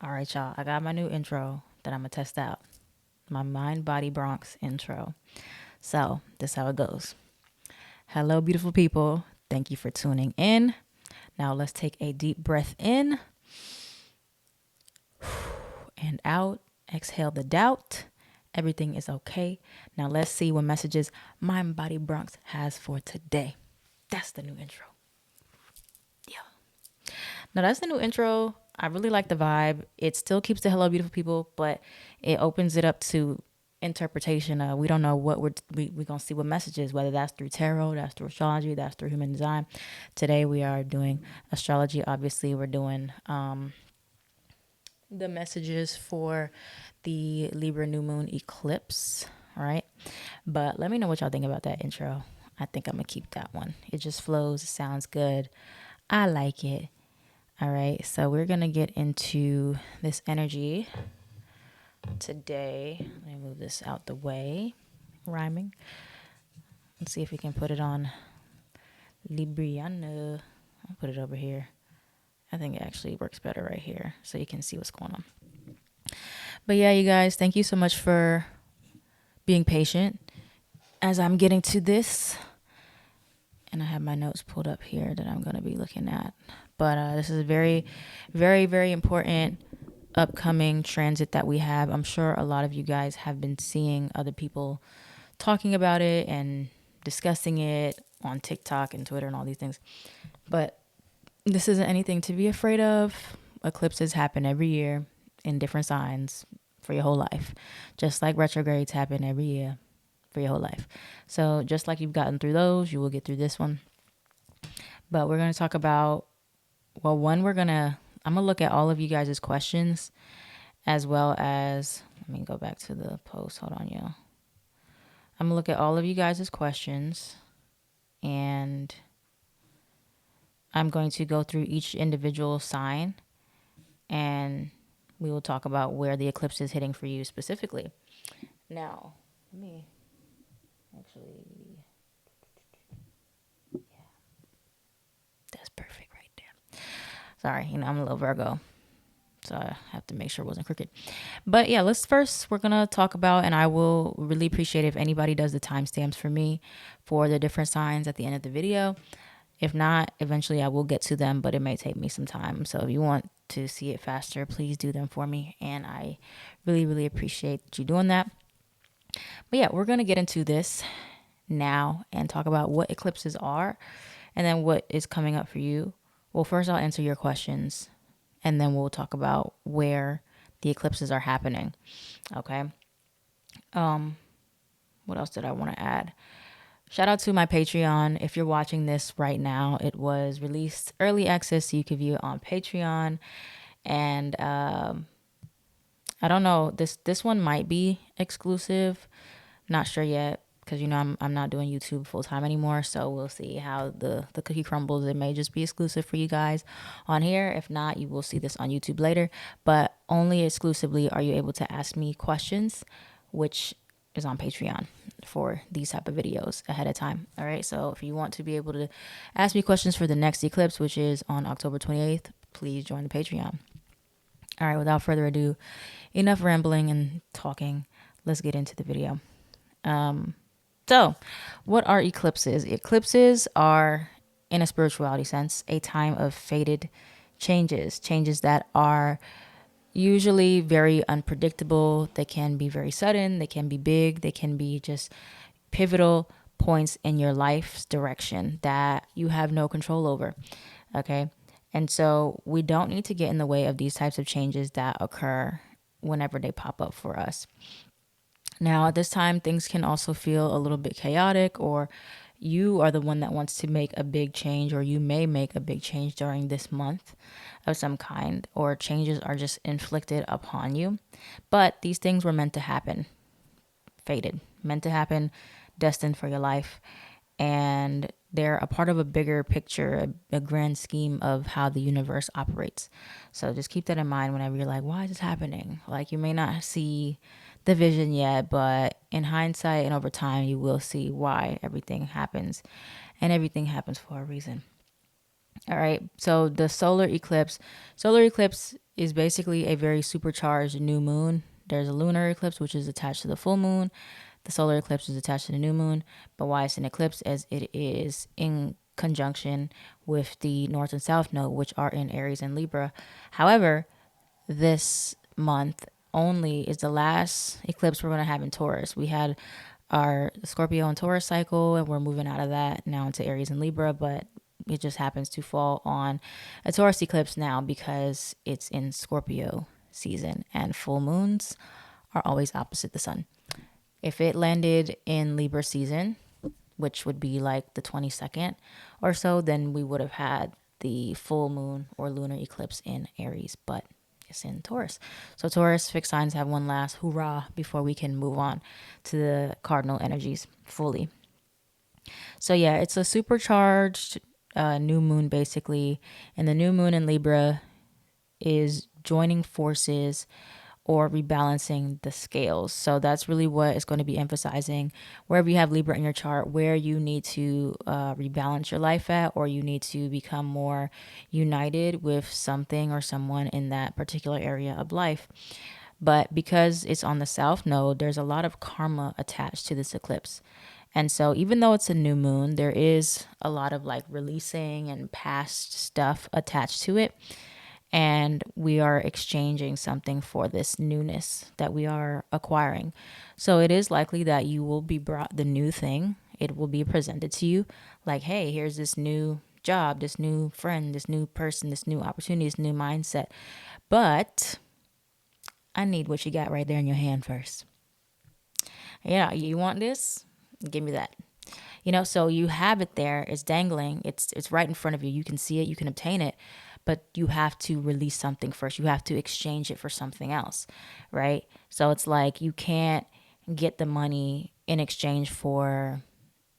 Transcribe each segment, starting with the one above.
All right, y'all. I got my new intro that I'm going to test out. My Mind, Body, Bronx intro. So, this is how it goes. Hello, beautiful people. Thank you for tuning in. Now, let's take a deep breath in and out. Exhale the doubt. Everything is okay. Now, let's see what messages Mind, Body, Bronx has for today. That's the new intro. Yeah. Now, that's the new intro. I really like the vibe. It still keeps the hello, beautiful people, but it opens it up to interpretation. We don't know what we're gonna see what messages, whether that's through tarot, that's through astrology, that's through human design. Today we are doing astrology. Obviously, we're doing the messages for the Libra new moon eclipse. All right, but let me know what y'all think about that intro. I think I'm gonna keep that one. It just flows. It sounds good. I like it. All right, so we're gonna get into this energy today. Let me move this out the way. Rhyming. Let's see if we can put it on Libriana. I'll put it over here. I think it actually works better right here so you can see what's going on. But yeah, you guys, thank you so much for being patient as I'm getting to this. And I have my notes pulled up here that I'm going to be looking at. But this is a very, very, very important upcoming transit that we have. I'm sure a lot of you guys have been seeing other people talking about it and discussing it on TikTok and Twitter and all these things. But this isn't anything to be afraid of. Eclipses happen every year in different signs for your whole life. Just like retrogrades happen every year for your whole life. So just like you've gotten through those, you will get through this one. But we're going to talk about, well, one, I'm going to look at all of you guys' questions as well as, let me go back to the post. Hold on, y'all. I'm going to look at all of you guys' questions and I'm going to go through each individual sign and we will talk about where the eclipse is hitting for you specifically. Now, let me actually, yeah, that's perfect right there. Sorry, I'm a little Virgo, so I have to make sure it wasn't crooked. But yeah, we're going to talk about, and I will really appreciate if anybody does the timestamps for me for the different signs at the end of the video. If not, eventually I will get to them, but it may take me some time. So if you want to see it faster, please do them for me. And I really, really appreciate you doing that. But yeah, we're going to get into this now and talk about what eclipses are and then what is coming up for you. Well, first I'll answer your questions and then we'll talk about where the eclipses are happening. Okay. What else did I want to add? Shout out to my Patreon. If you're watching this right now, it was released early access so you can view it on Patreon. And I don't know, this one might be exclusive. Not sure yet because I'm not doing YouTube full time anymore. So we'll see how the cookie crumbles. It may just be exclusive for you guys on here. If not, you will see this on YouTube later. But only exclusively are you able to ask me questions, which is on Patreon for these type of videos ahead of time. All right. So if you want to be able to ask me questions for the next eclipse, which is on October 28th, please join the Patreon. All right. Without further ado, enough rambling and talking. Let's get into the video. So what are eclipses? Eclipses are, in a spirituality sense, a time of fated changes that are usually very unpredictable. They can be very sudden. They can be big. They can be just pivotal points in your life's direction that you have no control over. Okay. And so we don't need to get in the way of these types of changes that occur whenever they pop up for us. Now, at this time, things can also feel a little bit chaotic, or you are the one that wants to make a big change, or you may make a big change during this month of some kind, or changes are just inflicted upon you. But these things were meant to happen, fated, meant to happen, destined for your life. And they're a part of a bigger picture, a grand scheme of how the universe operates. So just keep that in mind whenever you're like, why is this happening? Like, you may not see the vision yet, but in hindsight and over time, you will see why everything happens, and everything happens for a reason. All right. So the solar eclipse is basically a very supercharged new moon. There's a lunar eclipse, which is attached to the full moon. The solar eclipse is attached to the new moon. But why it's an eclipse? As it is in conjunction with the North and South node, which are in Aries and Libra. However, this month only is the last eclipse we're going to have in Taurus. We had our Scorpio and Taurus cycle, and we're moving out of that now into Aries and Libra, but it just happens to fall on a Taurus eclipse now because it's in Scorpio season, and full moons are always opposite the sun. If it landed in Libra season, which would be like the 22nd or so, then we would have had the full moon or lunar eclipse in Aries, but it's in Taurus. So Taurus fixed signs have one last hurrah before we can move on to the cardinal energies fully. So yeah, it's a supercharged new moon basically, and the new moon in Libra is joining forces or rebalancing the scales. So that's really what it's going to be emphasizing. Wherever you have Libra in your chart, where you need to rebalance your life at, or you need to become more united with something or someone in that particular area of life. But because it's on the South node, there's a lot of karma attached to this eclipse. And so even though it's a new moon, there is a lot of like releasing and past stuff attached to it. And we are exchanging something for this newness that we are acquiring. So it is likely that you will be brought the new thing. It will be presented to you like, hey, here's this new job, this new friend, this new person, this new opportunity, this new mindset. But I need what you got right there in your hand first. Yeah, you want this? Give me that. So you have it there. It's dangling. It's right in front of you. You can see it. You can obtain it. But you have to release something first. You have to exchange it for something else, right? So it's like you can't get the money in exchange for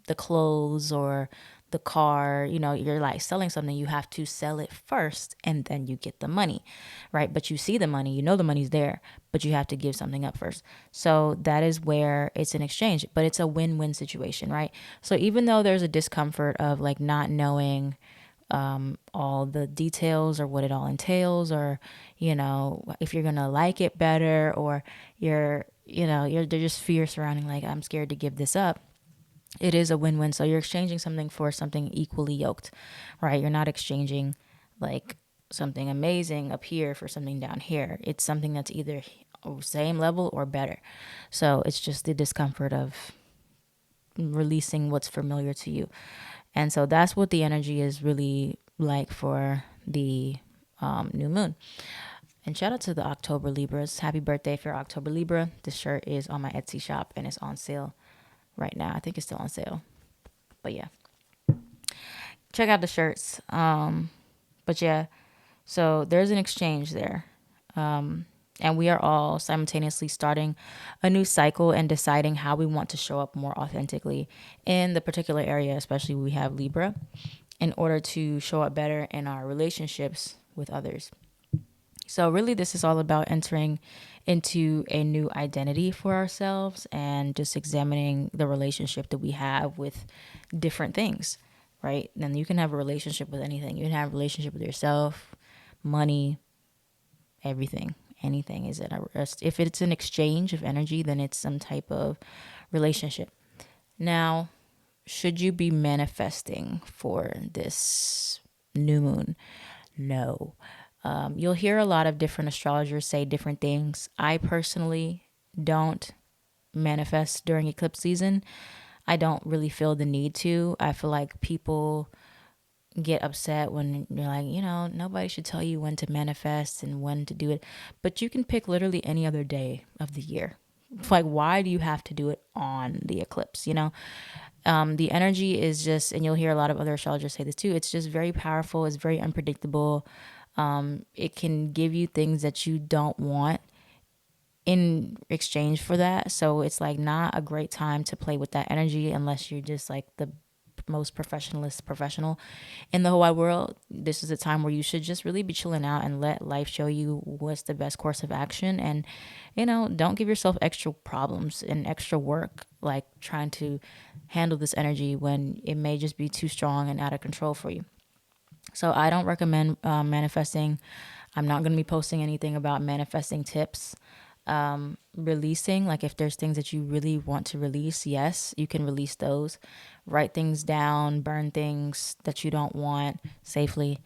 the clothes or the car. You're like selling something. You have to sell it first and then you get the money, right? But you see the money, the money's there, but you have to give something up first. So that is where it's an exchange, but it's a win-win situation, right? So even though there's a discomfort of like not knowing all the details or what it all entails, or if you're gonna like it better, or there's just fear surrounding like, I'm scared to give this up. It is a win-win. So you're exchanging something for something equally yoked, right? You're not exchanging like something amazing up here for something down here. It's something that's either same level or better. So it's just the discomfort of releasing what's familiar to you. And so that's what the energy is really like for the new moon. And shout out to the October Libras. Happy birthday if you're October Libra. This shirt is on my Etsy shop and it's on sale right now. I think it's still on sale. But yeah, check out the shirts. But yeah, so there's an exchange there. And we are all simultaneously starting a new cycle and deciding how we want to show up more authentically in the particular area, especially we have Libra, in order to show up better in our relationships with others. So really, this is all about entering into a new identity for ourselves and just examining the relationship that we have with different things, right? And you can have a relationship with anything. You can have a relationship with yourself, money, everything. Anything is it? If it's an exchange of energy, then it's some type of relationship. Now, should you be manifesting for this new moon? No. You'll hear a lot of different astrologers say different things. I personally don't manifest during eclipse season. I don't really feel the need to. I feel like people get upset when you're like, nobody should tell you when to manifest and when to do it. But you can pick literally any other day of the year. Like, why do you have to do it on the eclipse? The energy is just, and you'll hear a lot of other astrologers say this too, it's just very powerful. It's very unpredictable. It can give you things that you don't want in exchange for that. So it's like not a great time to play with that energy unless you're just like the most professional in the whole wide world. This is a time where you should just really be chilling out and let life show you what's the best course of action. And don't give yourself extra problems and extra work like trying to handle this energy when it may just be too strong and out of control for you. So I don't recommend manifesting I'm not going to be posting anything about manifesting tips. Releasing, like if there's things that you really want to release, yes, you can release those. Write things down, burn things that you don't want safely,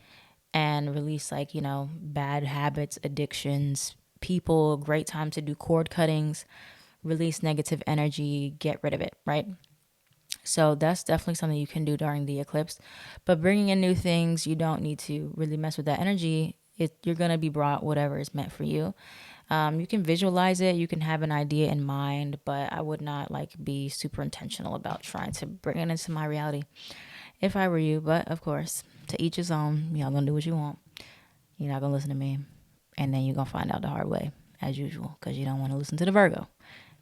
and release, like, bad habits, addictions, people. Great time to do cord cuttings, release negative energy, get rid of it, right? So that's definitely something you can do during the eclipse. But bringing in new things, you don't need to really mess with that energy. You're going to be brought whatever is meant for you. You can visualize it. You can have an idea in mind, but I would not like be super intentional about trying to bring it into my reality if I were you. But of course, to each his own. Y'all gonna do what you want. You're not gonna listen to me. And then you're gonna find out the hard way, as usual, because you don't want to listen to the Virgo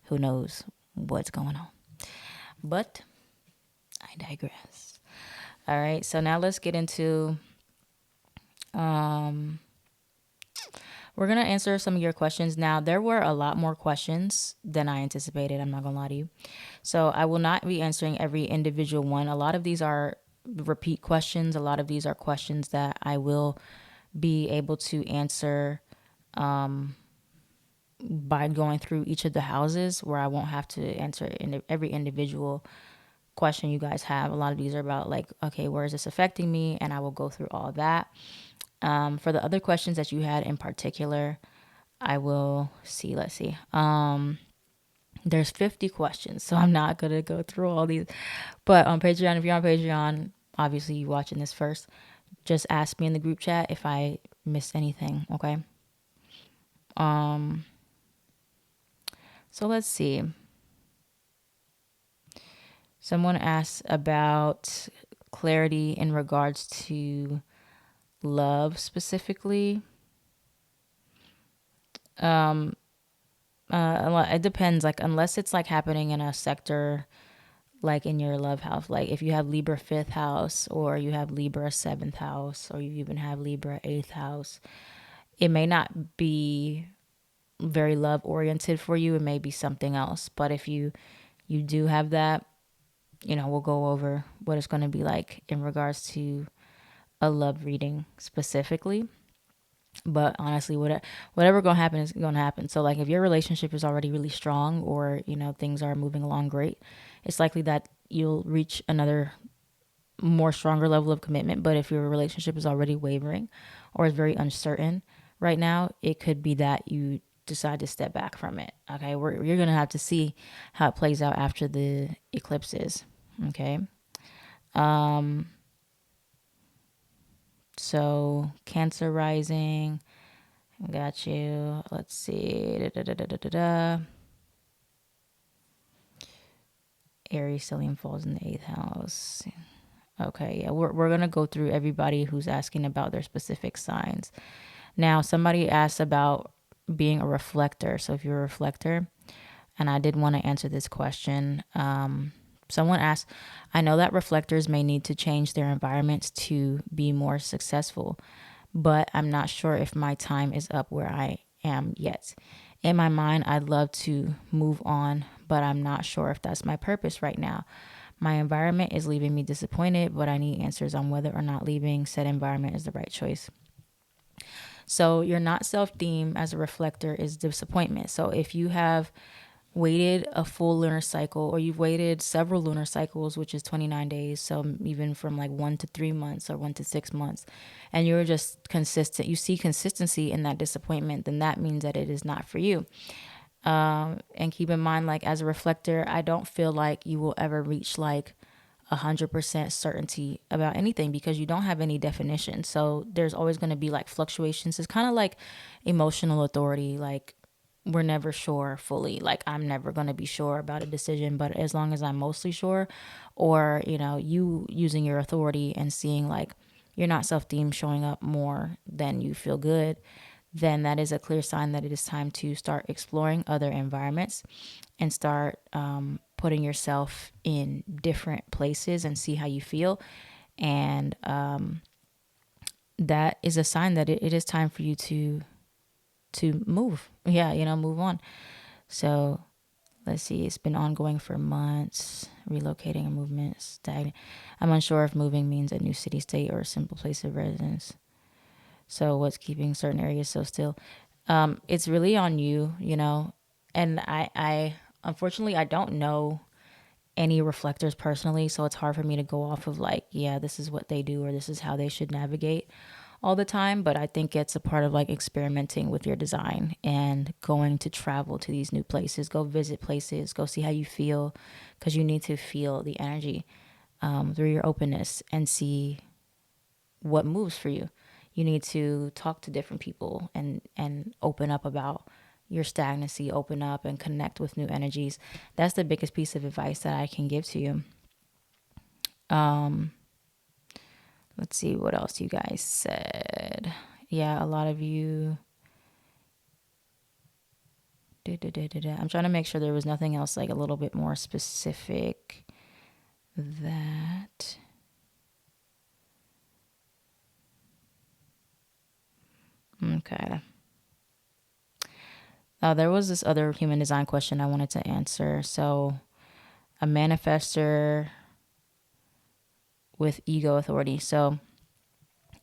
who knows what's going on. But I digress. All right, so now let's get into we're going to answer some of your questions. Now, there were a lot more questions than I anticipated. I'm not going to lie to you. So I will not be answering every individual one. A lot of these are repeat questions. A lot of these are questions that I will be able to answer by going through each of the houses, where I won't have to answer every individual question you guys have. A lot of these are about like, okay, where is this affecting me? And I will go through all of that. For the other questions that you had in particular, I will see. Let's see. There's 50 questions, so I'm not going to go through all these. But on Patreon, if you're on Patreon, obviously you watching this first, just ask me in the group chat if I missed anything, okay? So let's see. Someone asked about clarity in regards to love specifically. It depends, like, unless it's like happening in a sector, like in your love house, like if you have Libra 5th house, or you have Libra 7th house, or you even have Libra 8th house, it may not be very love oriented for you. It may be something else. But if you do have that, we'll go over what it's going to be like in regards to a love reading specifically. But honestly, whatever gonna happen is gonna happen. So like if your relationship is already really strong, or things are moving along great, it's likely that you'll reach another more stronger level of commitment. But if your relationship is already wavering or is very uncertain right now, it could be that you decide to step back from it. Okay, you're gonna have to see how it plays out after the eclipses. Okay. So Cancer rising, got you. Let's see. Aries stellium falls in the 8th house. Okay, yeah, we're gonna go through everybody who's asking about their specific signs. Now, somebody asked about being a reflector. So if you're a reflector, and I did want to answer this question. Someone asked, I know that reflectors may need to change their environments to be more successful, but I'm not sure if my time is up where I am yet. In my mind, I'd love to move on, but I'm not sure if that's my purpose right now. My environment is leaving me disappointed, but I need answers on whether or not leaving said environment is the right choice. So you're not self-deemed as a reflector is disappointment. So if you have waited a full lunar cycle, or you've waited several lunar cycles, which is 29 days, so even from like 1 to 3 months or 1 to 6 months, and you're just consistent, you see consistency in that disappointment, then that means that it is not for you. And keep in mind, like as a reflector, I don't feel like you will ever reach like 100% certainty about anything, because you don't have any definition. So there's always going to be like fluctuations. It's kind of like emotional authority. Like we're never sure fully. Like I'm never going to be sure about a decision, but as long as I'm mostly sure, or you using your authority and seeing like you're not self-deemed showing up more than you feel good, then that is a clear sign that it is time to start exploring other environments and start putting yourself in different places and see how you feel. And that is a sign that it is time for you to move. Yeah, move on. So let's see. It's been ongoing for months. Relocating and movement stagnant. I'm unsure if moving means a new city, state, or a simple place of residence. So what's keeping certain areas so still? It's really on you, you know. And I unfortunately I don't know any reflectors personally, so it's hard for me to go off of like, yeah, this is what they do or this is how they should navigate all the time. But I think it's a part of like experimenting with your design and going to travel to these new places, go visit places, go see how you feel, because you need to feel the energy through your openness and see what moves for you. You need to talk to different people and open up about your stagnancy, open up and connect with new energies. That's the biggest piece of advice that I can give to you. Let's see what else you guys said. Yeah, a lot of you. I'm trying to make sure there was nothing else like a little bit more specific that. Okay. There was this other human design question I wanted to answer. So, a manifester with ego authority. So,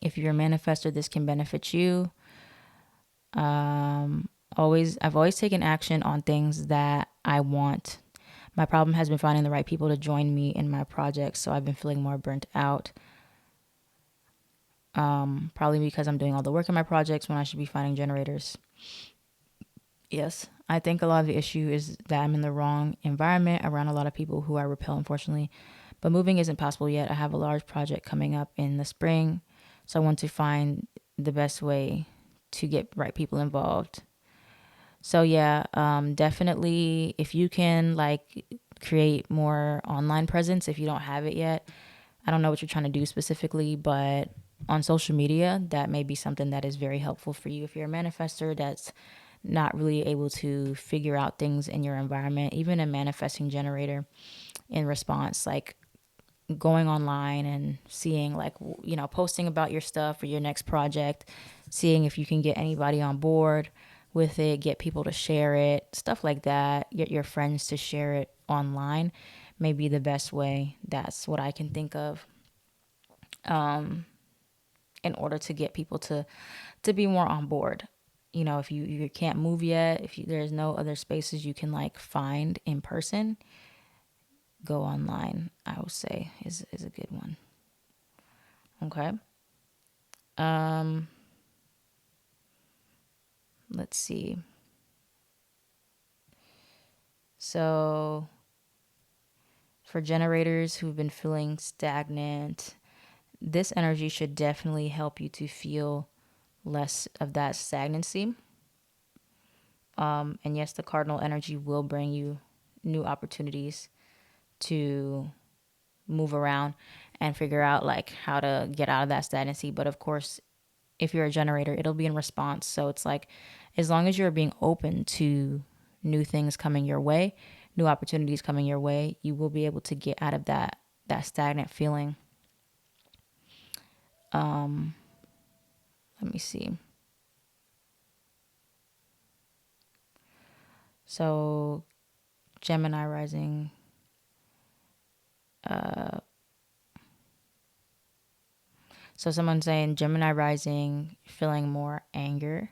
if you're a manifester, this can benefit you. I've always taken action on things that I want. My problem has been finding the right people to join me in my projects, so I've been feeling more burnt out. Probably because I'm doing all the work in my projects when I should be finding generators. Yes, I think a lot of the issue is that I'm in the wrong environment around a lot of people who I repel, unfortunately. But moving isn't possible yet. I have a large project coming up in the spring, so I want to find the best way to get right people involved. So yeah, definitely if you can like create more online presence if you don't have it yet. I don't know what you're trying to do specifically, but on social media, that may be something that is very helpful for you. If you're a manifester that's not really able to figure out things in your environment, even a manifesting generator in response, like going online and seeing like, you know, posting about your stuff or your next project, seeing if you can get anybody on board with it, get people to share it, stuff like that, get your friends to share it online may be the best way. That's what I can think of in order to get people to be more on board. You know, if you can't move yet, if there's no other spaces you can like find in person, go online, I would say is a good one. Okay. Let's see. So for generators who've been feeling stagnant, this energy should definitely help you to feel less of that stagnancy. And yes, the cardinal energy will bring you new opportunities to move around and figure out like how to get out of that stagnancy. But of course, if you're a generator, it'll be in response. So it's like, as long as you're being open to new things coming your way, new opportunities coming your way, you will be able to get out of that stagnant feeling. Let me see. So Gemini rising. So someone's saying Gemini rising, feeling more anger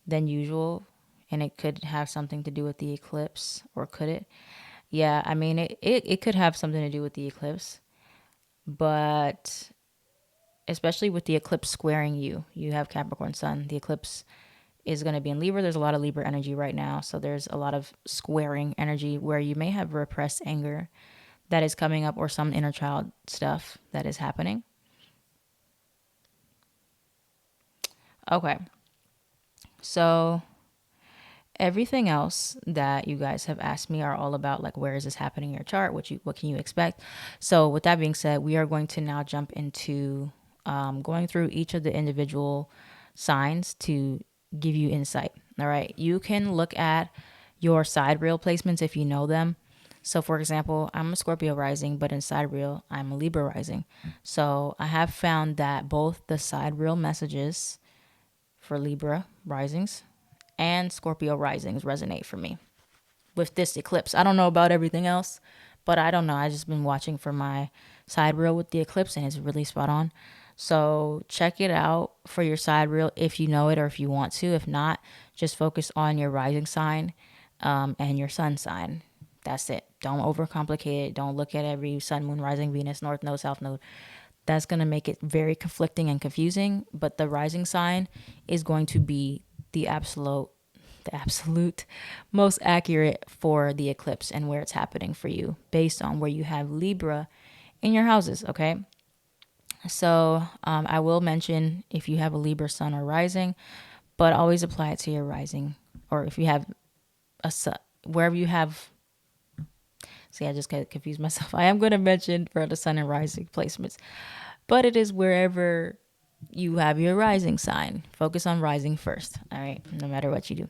than usual, and it could have something to do with the eclipse, or could it? Yeah, I mean, it could have something to do with the eclipse, but especially with the eclipse squaring you, you have Capricorn sun. The eclipse is going to be in Libra. There's a lot of Libra energy right now. So there's a lot of squaring energy where you may have repressed anger that is coming up or some inner child stuff that is happening. Okay. So everything else that you guys have asked me are all about like, where is this happening in your chart? What can you expect? So with that being said, we are going to now jump into going through each of the individual signs to give you insight. All right. You can look at your sidereal placements if you know them. So for example, I'm a Scorpio rising, but in sidereal, I'm a Libra rising. So I have found that both the sidereal messages for Libra risings and Scorpio risings resonate for me with this eclipse. I don't know about everything else, but I don't know. I just been watching for my sidereal with the eclipse and it's really spot on. So check it out for your sidereal if you know it or if you want to. If not, just focus on your rising sign and your sun sign. That's it. Don't overcomplicate it. Don't look at every sun, moon, rising, Venus, north node, south node. That's going to make it very conflicting and confusing. But the rising sign is going to be the absolute most accurate for the eclipse and where it's happening for you based on where you have Libra in your houses. Okay. So I will mention if you have a Libra sun or rising, but always apply it to your rising, or if you have a sun, wherever you have. See, I just got confused myself. I am going to mention for the sun and rising placements, but it is wherever you have your rising sign. Focus on rising first. All right. No matter what you do.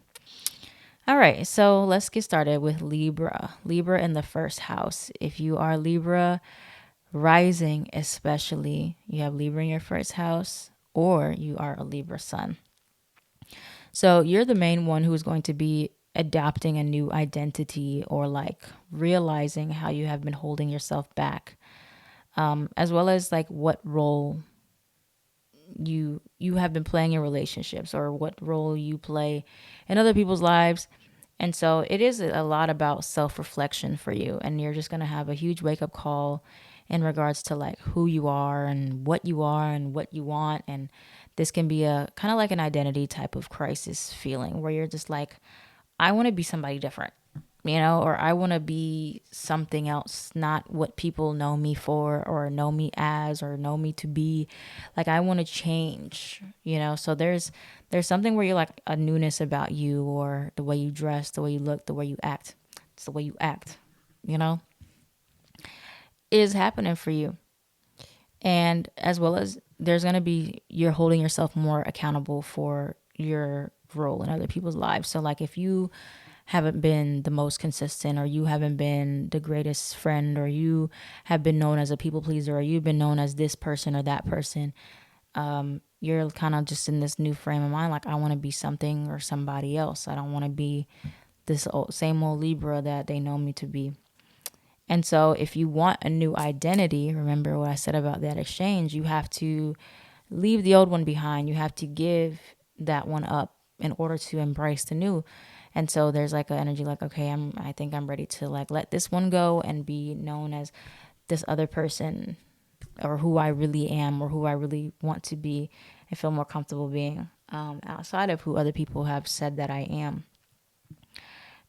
All right. So let's get started with Libra. Libra in the first house. If you are Libra rising, especially, you have Libra in your first house, or you are a Libra sun. So you're the main one who is going to be adopting a new identity, or like realizing how you have been holding yourself back, as well as like what role you have been playing in relationships, or what role you play in other people's lives. And so it is a lot about self-reflection for you, and you're just going to have a huge wake-up call in regards to like who you are and what you want. And this can be a kind of like an identity type of crisis feeling where you're just like, I want to be somebody different, or I want to be something else, not what people know me for or know me as or know me to be. Like I want to change, So there's something where you're like a newness about you, or the way you dress, the way you look, the way you act. It's the way you act, is happening for you. And as well as there's going to be, you're holding yourself more accountable for your role in other people's lives. So like if you haven't been the most consistent, or you haven't been the greatest friend, or you have been known as a people pleaser, or you've been known as this person or that person, you're kind of just in this new frame of mind. Like, I want to be something or somebody else. I don't want to be this same old Libra that they know me to be. And so if you want a new identity, remember what I said about that exchange, you have to leave the old one behind. You have to give that one up in order to embrace the new. And so there's like an energy like, okay, I think I'm ready to like let this one go and be known as this other person, or who I really am, or who I really want to be, and feel more comfortable being outside of who other people have said that I am.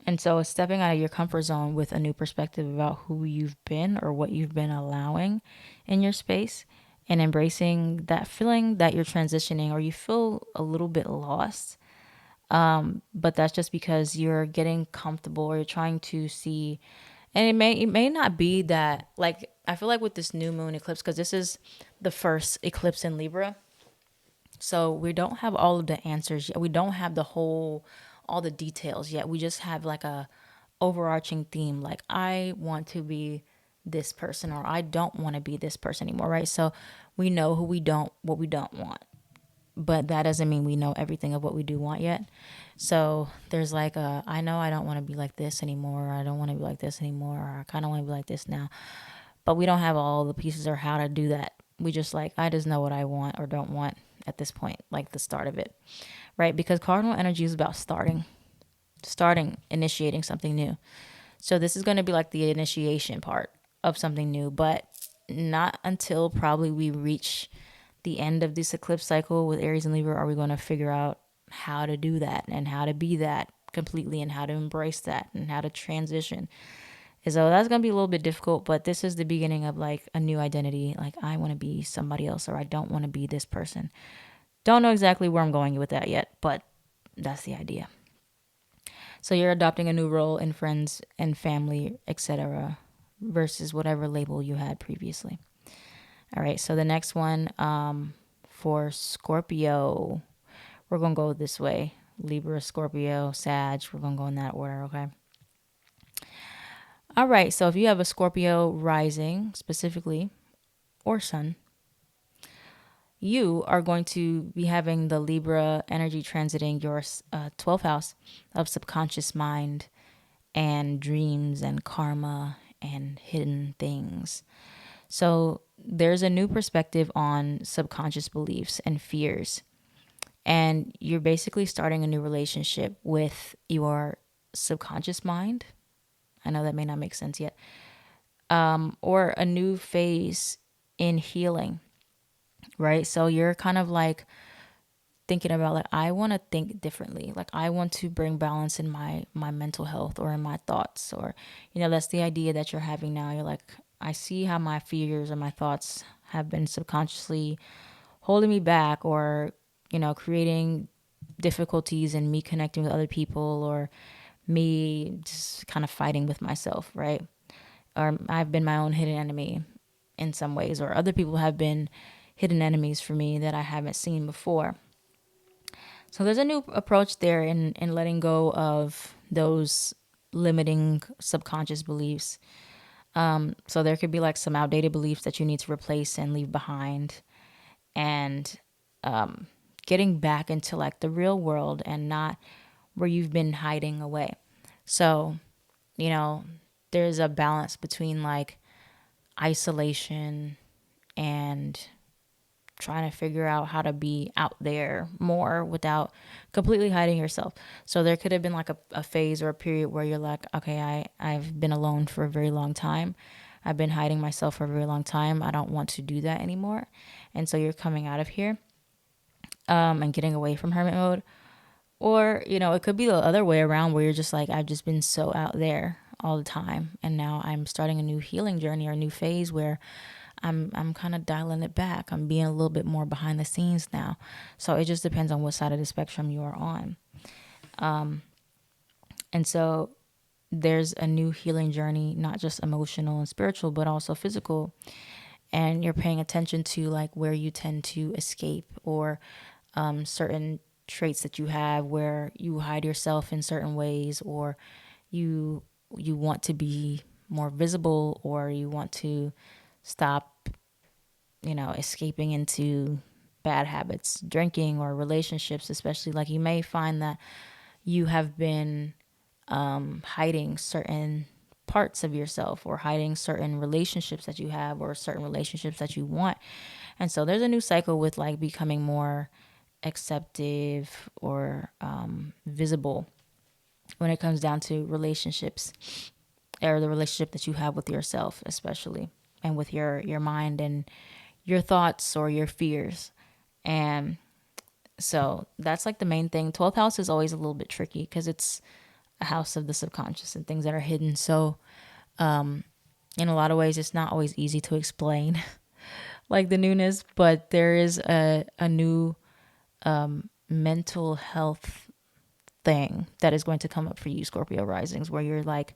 And so it's stepping out of your comfort zone with a new perspective about who you've been or what you've been allowing in your space, and embracing that feeling that you're transitioning, or you feel a little bit lost. But that's just because you're getting comfortable, or you're trying to see, and it may not be that, like, I feel like with this new moon eclipse, because this is the first eclipse in Libra. So we don't have all of the answers yet. We don't have all the details yet. We just have like a overarching theme. Like, I want to be this person, or I don't want to be this person anymore. Right. So we know what we don't want, but that doesn't mean we know everything of what we do want yet. So there's like I know I don't want to be like this anymore. Or I don't want to be like this anymore. Or I kind of want to be like this now, but we don't have all the pieces or how to do that. We just like, I just know what I want or don't want at this point, like the start of it, right? Because cardinal energy is about starting, initiating something new. So this is going to be like the initiation part of something new, but not until probably we reach the end of this eclipse cycle with Aries and Libra are we going to figure out how to do that, and how to be that completely, and how to embrace that, and how to transition. So that's going to be a little bit difficult, but this is the beginning of like a new identity. Like, I want to be somebody else, or I don't want to be this person. Don't know exactly where I'm going with that yet, but that's the idea. So you're adopting a new role in friends and family, etc., versus whatever label you had previously. All right, so the next one for Scorpio, we're going to go this way. Libra, Scorpio, Sag, we're going to go in that order, okay? All right, so if you have a Scorpio rising specifically, or sun, you are going to be having the Libra energy transiting your 12th house of subconscious mind and dreams and karma and hidden things. So there's a new perspective on subconscious beliefs and fears. And you're basically starting a new relationship with your subconscious mind. I know that may not make sense yet. Or a new phase in healing, right? So you're kind of like thinking about like, I want to think differently. Like I want to bring balance in my mental health or in my thoughts, or that's the idea that you're having now. You're like, I see how my fears or my thoughts have been subconsciously holding me back, or creating difficulties in me connecting with other people, or me just kind of fighting with myself, right? Or I've been my own hidden enemy in some ways, or other people have been hidden enemies for me that I haven't seen before. So there's a new approach there in letting go of those limiting subconscious beliefs. So there could be like some outdated beliefs that you need to replace and leave behind, and getting back into like the real world and not where you've been hiding away. So, there's a balance between like isolation and trying to figure out how to be out there more without completely hiding yourself. So there could have been like a phase or a period where you're like, okay, I've been alone for a very long time. I've been hiding myself for a very long time. I don't want to do that anymore. And so you're coming out of here, and getting away from hermit mode. Or, it could be the other way around where you're just like, I've just been so out there all the time. And now I'm starting a new healing journey or a new phase where I'm kind of dialing it back. I'm being a little bit more behind the scenes now. So it just depends on what side of the spectrum you are on. And so there's a new healing journey, not just emotional and spiritual, but also physical. And you're paying attention to like where you tend to escape, or certain traits that you have where you hide yourself in certain ways, or you want to be more visible, or you want to stop escaping into bad habits, drinking, or relationships. Especially like you may find that you have been hiding certain parts of yourself, or hiding certain relationships that you have, or certain relationships that you want. And so there's a new cycle with like becoming more acceptive or visible when it comes down to relationships, or the relationship that you have with yourself, especially, and with your mind and your thoughts or your fears. And so that's like the main thing. 12th house is always a little bit tricky because it's a house of the subconscious and things that are hidden. So in a lot of ways, it's not always easy to explain like the newness, but there is a new mental health thing that is going to come up for you, Scorpio risings, where you're like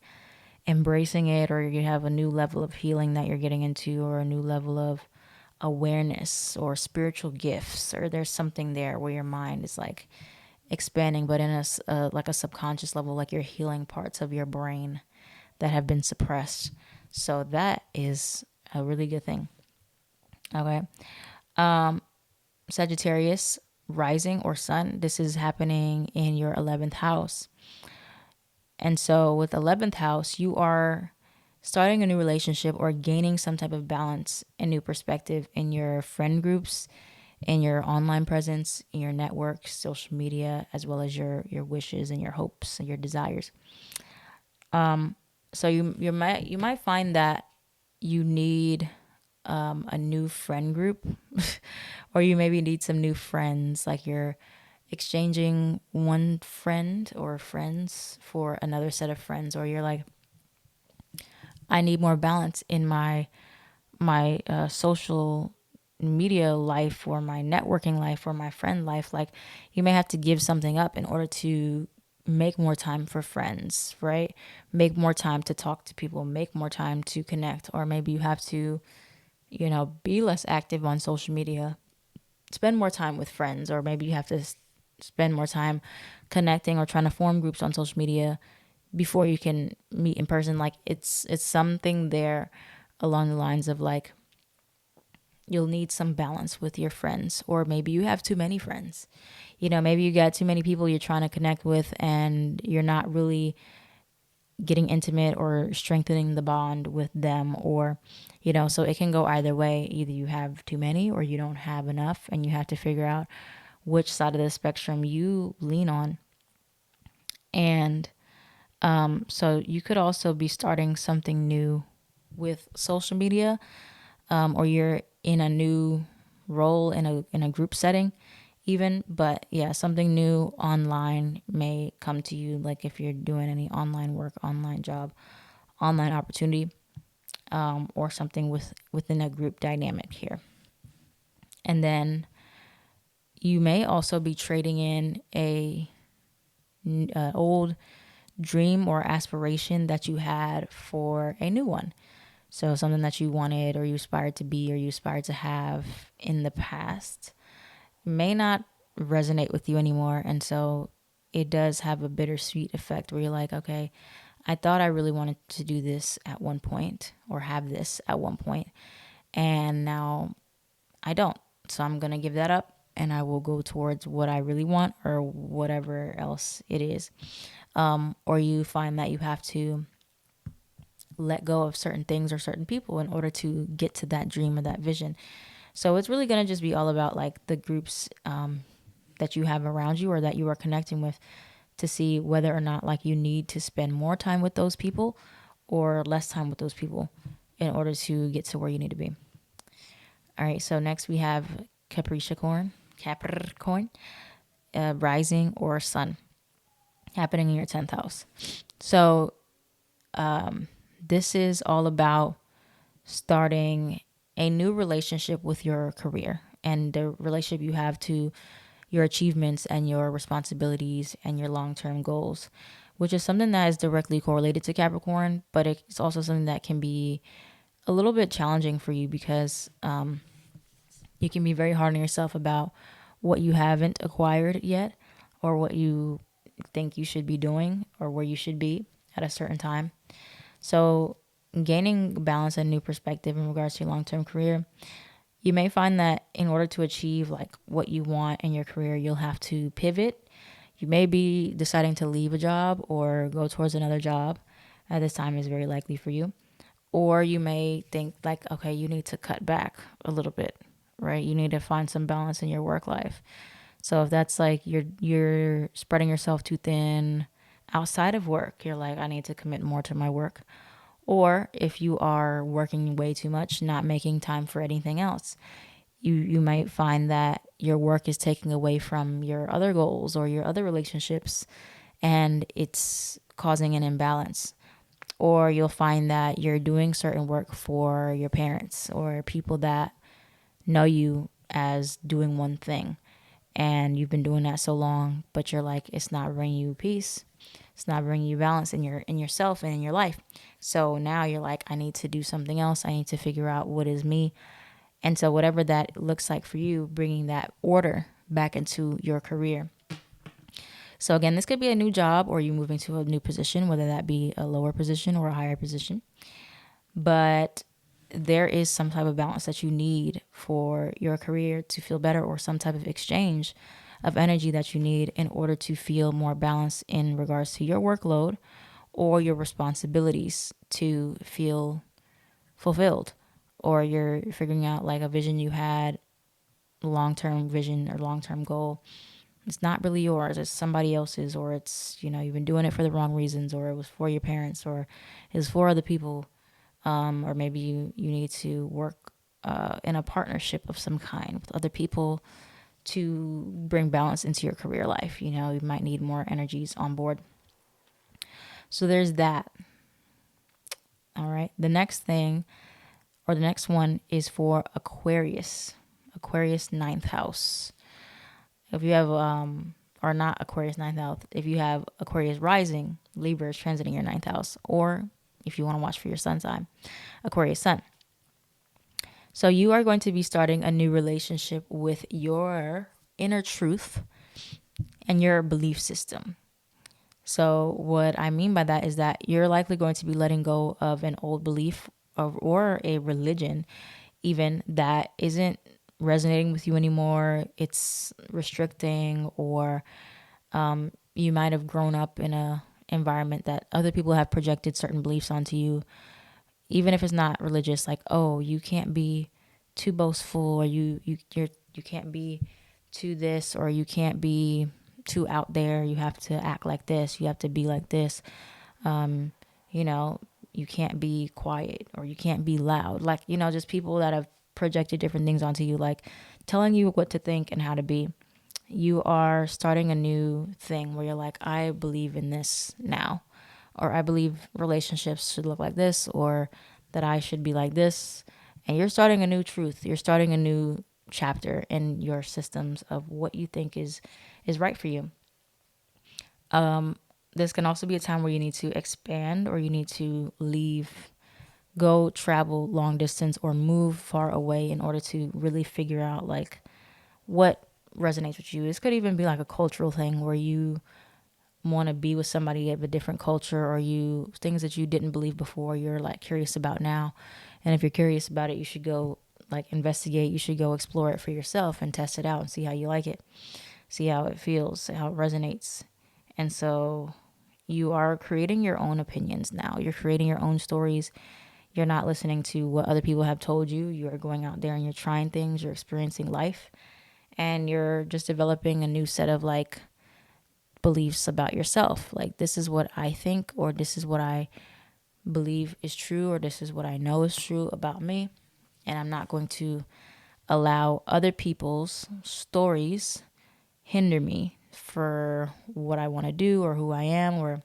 embracing it, or you have a new level of healing that you're getting into, or a new level of awareness or spiritual gifts, or there's something there where your mind is like expanding, but in a like a subconscious level, like you're healing parts of your brain that have been suppressed. So that is a really good thing. Okay. Sagittarius rising or sun, this is happening in your 11th house. And so with 11th house, you are starting a new relationship or gaining some type of balance and new perspective in your friend groups, in your online presence, in your network, social media, as well as your wishes and your hopes and your desires. So you might find that you need a new friend group, or you maybe need some new friends, like you're exchanging one friend or friends for another set of friends, or you're like, I need more balance in my social media life, or my networking life, or my friend life. Like you may have to give something up in order to make more time for friends, right? Make more time to talk to people, make more time to connect. Or maybe you have to, be less active on social media, spend more time with friends, or maybe you have to spend more time connecting or trying to form groups on social media before you can meet in person. Like it's something there along the lines of like, you'll need some balance with your friends, or maybe you have too many friends. Maybe you got too many people you're trying to connect with, and you're not really getting intimate or strengthening the bond with them, or, so it can go either way. Either you have too many or you don't have enough, and you have to figure out which side of the spectrum you lean on. And so you could also be starting something new with social media, or you're in a new role in a group setting even. But yeah, something new online may come to you, like if you're doing any online work, online job, online opportunity, or something within a group dynamic here. And then you may also be trading in a old dream or aspiration that you had for a new one. So something that you wanted or you aspired to be or you aspired to have in the past may not resonate with you anymore. And so it does have a bittersweet effect where you're like, okay, I thought I really wanted to do this at one point or have this at one point, and now I don't. So I'm going to give that up and I will go towards what I really want or whatever else it is. Or you find that you have to let go of certain things or certain people in order to get to that dream or that vision. So it's really going to just be all about like the groups that you have around you or that you are connecting with, to see whether or not like you need to spend more time with those people or less time with those people in order to get to where you need to be. All right, so next we have Capricorn, rising or sun, happening in your 10th house. So this is all about starting a new relationship with your career and the relationship you have to your achievements and your responsibilities and your long-term goals, which is something that is directly correlated to Capricorn, but it's also something that can be a little bit challenging for you because you can be very hard on yourself about what you haven't acquired yet or what you think you should be doing or where you should be at a certain time. So gaining balance and new perspective in regards to your long-term career, you may find that in order to achieve like what you want in your career, you'll have to pivot. You may be deciding to leave a job or go towards another job. At this time is very likely for you. Or you may think like, okay, you need to cut back a little bit, right? You need to find some balance in your work life. So if that's like you're spreading yourself too thin outside of work, you're like, I need to commit more to my work. Or if you are working way too much, not making time for anything else, you might find that your work is taking away from your other goals or your other relationships, and it's causing an imbalance. Or you'll find that you're doing certain work for your parents or people that know you as doing one thing, and you've been doing that so long, but you're like, it's not bringing you peace. It's not bringing you balance in yourself and in your life. So now you're like, I need to do something else. I need to figure out what is me. And so whatever that looks like for you, bringing that order back into your career. So again, this could be a new job or you moving to a new position, whether that be a lower position or a higher position. But there is some type of balance that you need for your career to feel better, or some type of exchange of energy that you need in order to feel more balanced in regards to your workload or your responsibilities to feel fulfilled, or you're figuring out like a vision you had, long-term vision or long-term goal. It's not really yours, it's somebody else's, or it's, you've been doing it for the wrong reasons, or it was for your parents, or it was for other people. Or maybe you need to work in a partnership of some kind with other people to bring balance into your career life. You might need more energies on board. So there's that. All right. The next thing, or the next one, is for Aquarius. Aquarius 9th house. If you have, or not Aquarius 9th house, if you have Aquarius rising, Libra is transiting your 9th house. Or if you want to watch for your sun sign, Aquarius sun. So you are going to be starting a new relationship with your inner truth and your belief system. So what I mean by that is that you're likely going to be letting go of an old belief or a religion even that isn't resonating with you anymore. It's restricting, or you might have grown up in environment that other people have projected certain beliefs onto you, even if it's not religious, like, oh, you can't be too boastful, or you can't be too this, or you can't be too out there, you have to act like this, you have to be like this, you know, you can't be quiet, or you can't be loud, like, you know, just people that have projected different things onto you, like telling you what to think and how to be. You are starting a new thing where you're like, I believe in this now, or I believe relationships should look like this, or that I should be like this. And you're starting a new truth. You're starting a new chapter in your systems of what you think is right for you. This can also be a time where you need to expand, or you need to leave, go travel long distance, or move far away in order to really figure out like what resonates with you. This could even be like a cultural thing where you want to be with somebody of a different culture, or you things that you didn't believe before, you're like curious about now. And if you're curious about it, you should go like investigate, you should go explore it for yourself and test it out and see how you like it, see how it feels, how it resonates. And so you are creating your own opinions now. You're creating your own stories. You're not listening to what other people have told you. You're going out there and you're trying things, you're experiencing life, and you're just developing a new set of like beliefs about yourself. Like, this is what I think, or this is what I believe is true, or this is what I know is true about me. And I'm not going to allow other people's stories hinder me for what I want to do, or who I am, or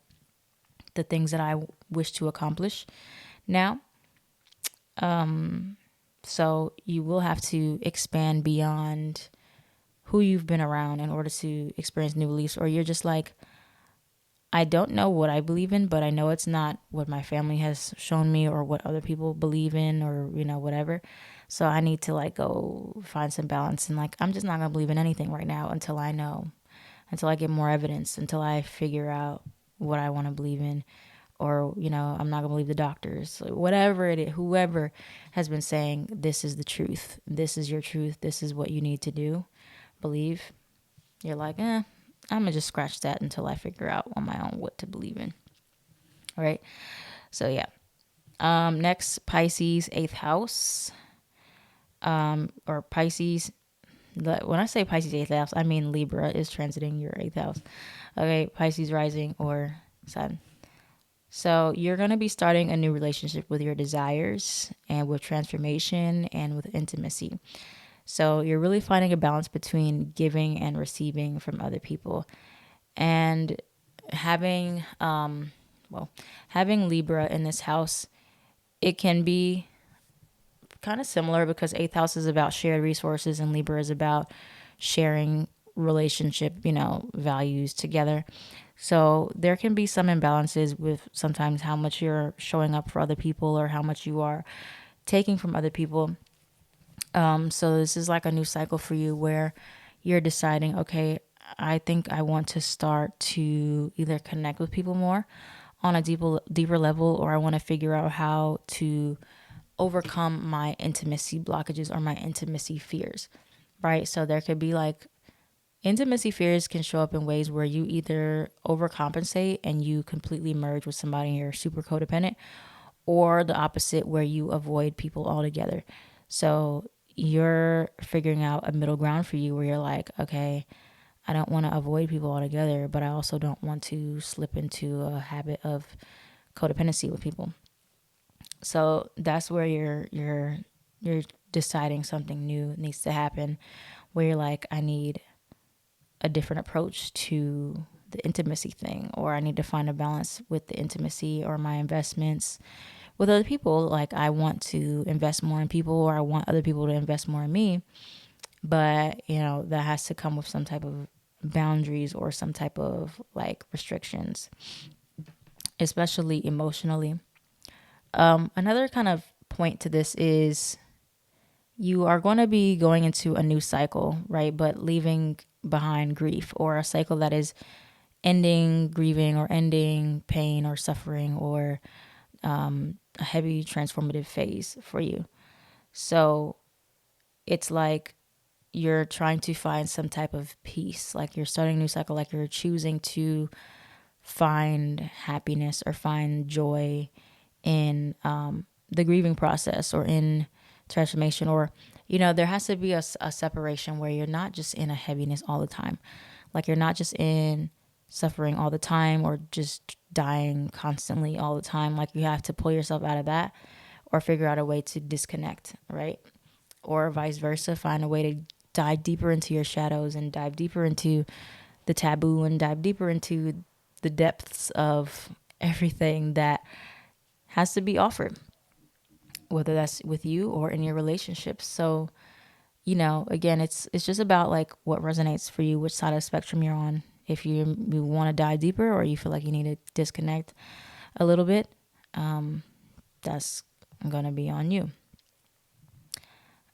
the things that I wish to accomplish now. So you will have to expand beyond who you've been around in order to experience new beliefs. Or you're just like, I don't know what I believe in, but I know it's not what my family has shown me, or what other people believe in, or, you know, whatever. So I need to like go find some balance, and like, I'm just not going to believe in anything right now until I know, until I get more evidence, until I figure out what I want to believe in. Or, you know, I'm not going to believe the doctors, whatever it is, whoever has been saying, this is the truth, this is your truth, this is what you need to do, believe. You're like, I'm going to just scratch that until I figure out on my own what to believe in. All right. So, yeah. Next, Pisces, 8th house. Or Pisces. When I say Pisces, 8th house, I mean Libra is transiting your 8th house. Okay. Pisces rising or sun. So you're going to be starting a new relationship with your desires, and with transformation, and with intimacy. So you're really finding a balance between giving and receiving from other people. And having having Libra in this house, it can be kind of similar, because 8th house is about shared resources and Libra is about sharing relationship, you know, values together. So there can be some imbalances with sometimes how much you're showing up for other people, or how much you are taking from other people. So this is like a new cycle for you where you're deciding, okay, I think I want to start to either connect with people more on a deeper level, or I want to figure out how to overcome my intimacy blockages or my intimacy fears, right? So there could be like, intimacy fears can show up in ways where you either overcompensate and you completely merge with somebody and you're super codependent, or the opposite, where you avoid people altogether. So you're figuring out a middle ground for you where you're like, okay, I don't want to avoid people altogether, but I also don't want to slip into a habit of codependency with people. So that's where you're deciding something new needs to happen, where you're like, I need a different approach to the intimacy thing, or I need to find a balance with the intimacy or my investments with other people. Like, I want to invest more in people, or I want other people to invest more in me, but you know, that has to come with some type of boundaries, or some type of like restrictions, especially emotionally. Another kind of point to this is, you are going to be going into a new cycle, right? But leaving behind grief, or a cycle that is ending grieving, or ending pain or suffering, or a heavy transformative phase for you. So it's like you're trying to find some type of peace, like you're starting a new cycle, like you're choosing to find happiness or find joy in the grieving process or in transformation, or there has to be a separation where you're not just in a heaviness all the time. Like you're not just in suffering all the time or just dying constantly all the time. Like you have to pull yourself out of that or figure out a way to disconnect, right? Or vice versa, find a way to dive deeper into your shadows and dive deeper into the taboo and dive deeper into the depths of everything that has to be offered, whether that's with you or in your relationships. So, again, it's just about like what resonates for you, which side of the spectrum you're on. If you want to dive deeper or you feel like you need to disconnect a little bit, that's going to be on you.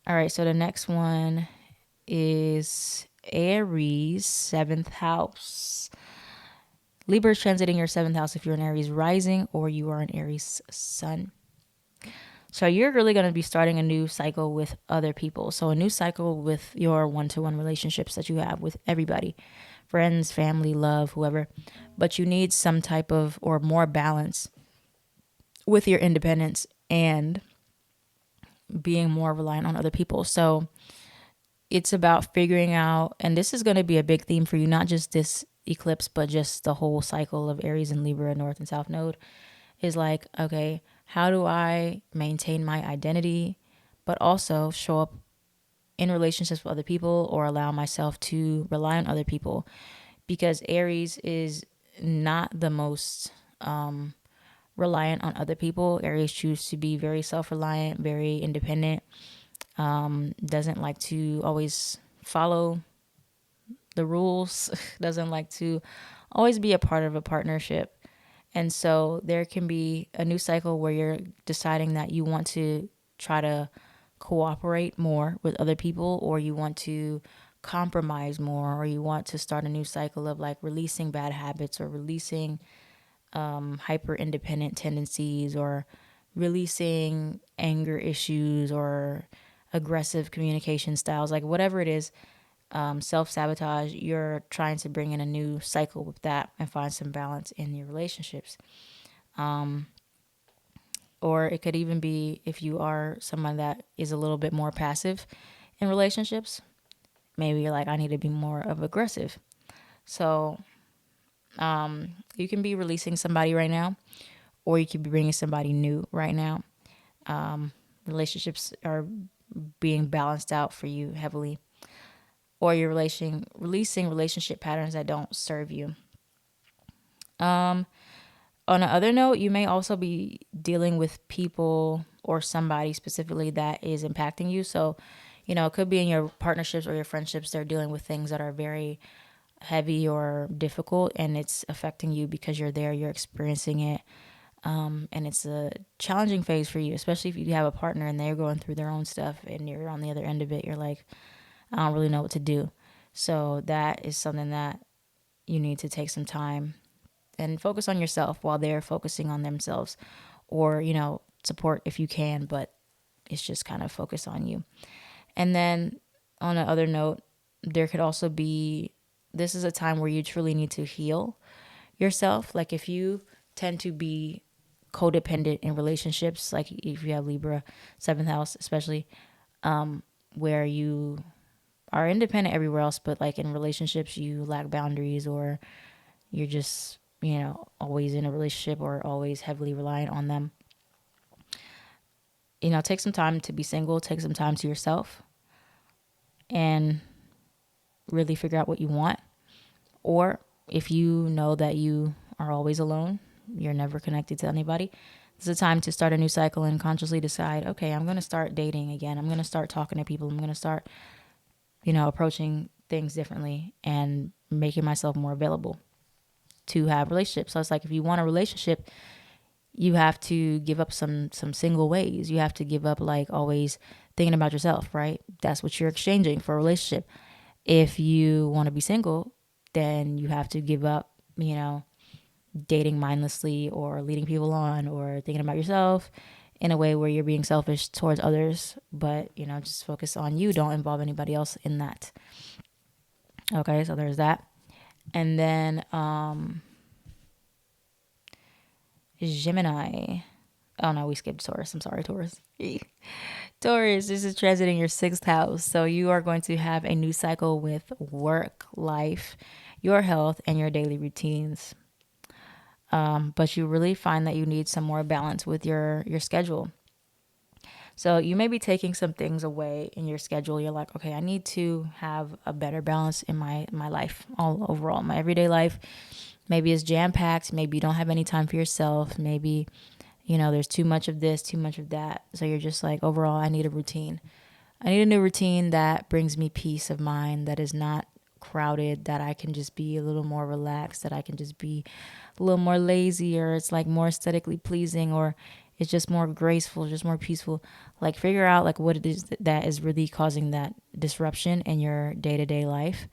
All right, so the next one is Aries, 7th house. Libra is transiting your 7th house if you're an Aries rising or you are an Aries sun. So you're really going to be starting a new cycle with other people. So a new cycle with your one-to-one relationships that you have with everybody, friends, family, love, whoever. But you need some type of or more balance with your independence and being more reliant on other people. So it's about figuring out, and this is going to be a big theme for you, not just this eclipse, but just the whole cycle of Aries and Libra, North and South Node, is like, okay, how do I maintain my identity, but also show up in relationships with other people or allow myself to rely on other people? Because Aries is not the most reliant on other people. Aries choose to be very self-reliant, very independent, doesn't like to always follow the rules, doesn't like to always be a part of a partnership. And so there can be a new cycle where you're deciding that you want to try to cooperate more with other people, or you want to compromise more, or you want to start a new cycle of like releasing bad habits or releasing hyper independent tendencies or releasing anger issues or aggressive communication styles, like whatever it is, self-sabotage. You're trying to bring in a new cycle with that and find some balance in your relationships. Or it could even be if you are someone that is a little bit more passive in relationships, maybe you're like, I need to be more of aggressive. So you can be releasing somebody right now, or you could be bringing somebody new right now. Relationships are being balanced out for you heavily, or you're releasing relationship patterns that don't serve you. On another note, you may also be dealing with people or somebody specifically that is impacting you. So, it could be in your partnerships or your friendships, they're dealing with things that are very heavy or difficult, and it's affecting you because you're there, you're experiencing it. And it's a challenging phase for you, especially if you have a partner and they're going through their own stuff and you're on the other end of it. You're like, I don't really know what to do. So that is something that you need to take some time and focus on yourself while they're focusing on themselves, or, support if you can, but it's just kind of focus on you. And then on the other note, there could also be, this is a time where you truly need to heal yourself. Like if you tend to be codependent in relationships, like if you have Libra, 7th house, especially, where you are independent everywhere else, but like in relationships, you lack boundaries, or you're just, always in a relationship or always heavily reliant on them. Take some time to be single, take some time to yourself and really figure out what you want. Or if you know that you are always alone, you're never connected to anybody, it's a time to start a new cycle and consciously decide, okay, I'm going to start dating again. I'm going to start talking to people. I'm going to start, approaching things differently and making myself more available to have relationships. So it's like if you want a relationship, you have to give up some single ways. You have to give up like always thinking about yourself, right? That's what you're exchanging for a relationship. If you want to be single, then you have to give up, dating mindlessly or leading people on or thinking about yourself in a way where you're being selfish towards others, but just focus on you. Don't involve anybody else in that. Okay, so there's that. And then Gemini. Oh no, we skipped Taurus. I'm sorry, Taurus. Taurus, this is transiting your sixth house. So you are going to have a new cycle with work, life, your health, and your daily routines. But you really find that you need some more balance with your schedule. So you may be taking some things away in your schedule. You're like, okay, I need to have a better balance in my life, all overall, my everyday life. Maybe it's jam packed. Maybe you don't have any time for yourself. Maybe, there's too much of this, too much of that. So you're just like, overall, I need a routine. I need a new routine that brings me peace of mind, that is not crowded, that I can just be a little more relaxed, that I can just be a little more lazy, or it's like more aesthetically pleasing, or it's just more graceful, just more peaceful. Like figure out like what it is that is really causing that disruption in your day-to-day life,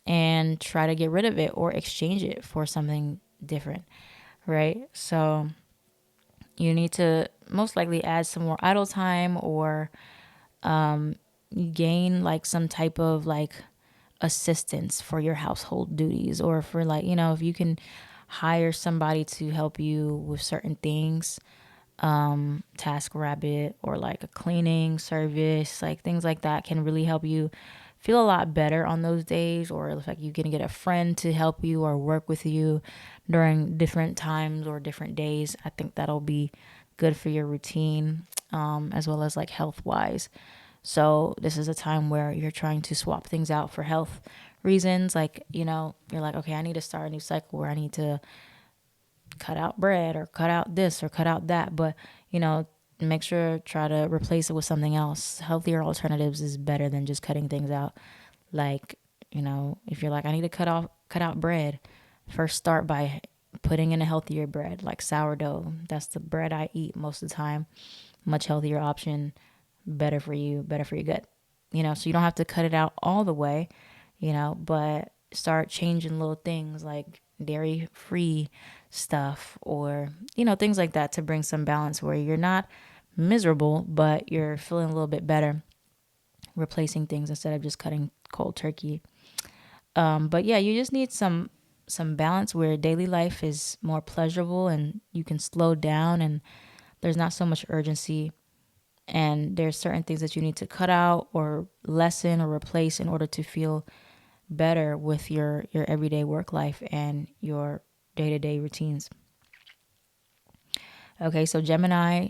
and try to get rid of it or exchange it for something different, right? So you need to most likely add some more idle time, or gain like some type of like assistance for your household duties, or for like, if you can hire somebody to help you with certain things, task rabbit, or like a cleaning service, like things like that can really help you feel a lot better on those days. Or if like you can get a friend to help you or work with you during different times or different days, I think that'll be good for your routine, as well as like health wise. So this is a time where you're trying to swap things out for health reasons. Like, you're like, okay, I need to start a new cycle where I need to cut out bread or cut out this or cut out that. But, make sure try to replace it with something else. Healthier alternatives is better than just cutting things out. Like, if you're like, I need to cut out bread, first start by putting in a healthier bread, like sourdough. That's the bread I eat most of the time. Much healthier option, better for you, better for your gut. So you don't have to cut it out all the way, but start changing little things like dairy free stuff, or, things like that, to bring some balance where you're not miserable, but you're feeling a little bit better, replacing things instead of just cutting cold turkey. But yeah, you just need some balance where daily life is more pleasurable and you can slow down, and there's not so much urgency, and there's certain things that you need to cut out or lessen or replace in order to feel better with your everyday work life and your day-to-day routines. Okay, so Gemini